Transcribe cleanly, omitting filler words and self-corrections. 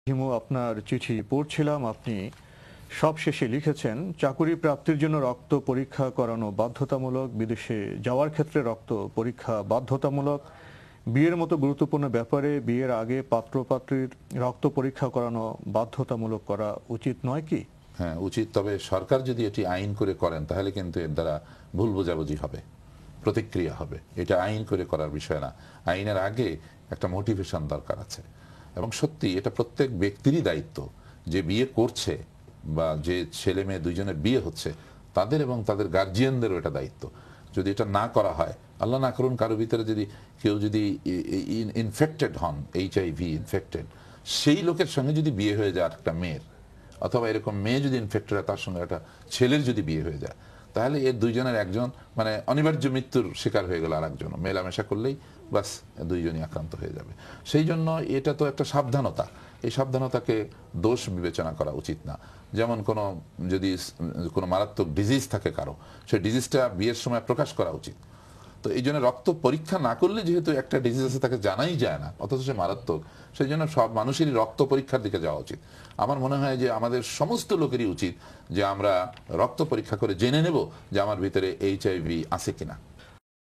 হিমু, আপনার চিঠি পড়ছিলাম। আপনি সবশেষে লিখেছেন, চাকুরি প্রাপ্তির জন্য রক্ত পরীক্ষা করানো বাধ্যতামূলক, বিদেশে যাওয়ার ক্ষেত্রে রক্ত পরীক্ষা বাধ্যতামূলক, বিয়ের মতো গুরুত্বপূর্ণ ব্যাপারে বিয়ের আগে পাত্রপাত্রীর রক্ত পরীক্ষা করানো বাধ্যতামূলক করা উচিত নয় কি? হ্যাঁ, উচিত। তবে সরকার যদি এটি আইন করে করেন তাহলে কিন্তু এর দ্বারা ভুল বোঝাবুঝি হবে, প্রতিক্রিয়া হবে। এটা আইন করে করার বিষয় না। আইনের আগে একটা মোটিভেশন দরকার আছে। এবং সত্যি এটা প্রত্যেক ব্যক্তিরই দায়িত্ব, যে বিয়ে করছে বা যে ছেলে মেয়ে দুইজনের বিয়ে হচ্ছে তাদের এবং তাদের গার্জিয়ানদেরও এটা দায়িত্ব। যদি এটা না করা হয়, আল্লাহ না করুন কারো ভিতরে যদি কেউ যদি ইনফেক্টেড হন, HIV ইনফেক্টেড, সেই লোকের সঙ্গে যদি বিয়ে হয়ে যায় একটা মেয়ের, অথবা এরকম মেয়ে যদি ইনফেক্টেড হয় তার সঙ্গে একটা ছেলের যদি বিয়ে হয়ে যায়, তাহলে এর দুইজনের একজন মানে অনিবার্য মৃত্যুর শিকার হয়ে গেল, আর একজন মেলামেশা করলেই বাস দুইজনই আক্রান্ত হয়ে যাবে। সেই জন্য এটা তো একটা সাবধানতা। এই সাবধানতাকে দোষ বিবেচনা করা উচিত না। যেমন যদি কোনো মারাত্মক ডিজিজ থাকে কারো, সেই ডিজিজটা বিয়ের সময় প্রকাশ করা উচিত। তো এই জন্য রক্ত পরীক্ষা না করলে, যেহেতু একটা ডিজিজ আছে তাকে জানাই যায় না, অথচ সে মারাত্মক, সেই জন্য সব মানুষেরই রক্ত পরীক্ষার দিকে যাওয়া উচিত। আমার মনে হয় যে আমাদের সমস্ত লোকেরই উচিত যে আমরা রক্ত পরীক্ষা করে জেনে নেব যে আমার ভিতরে HIV আছে কিনা।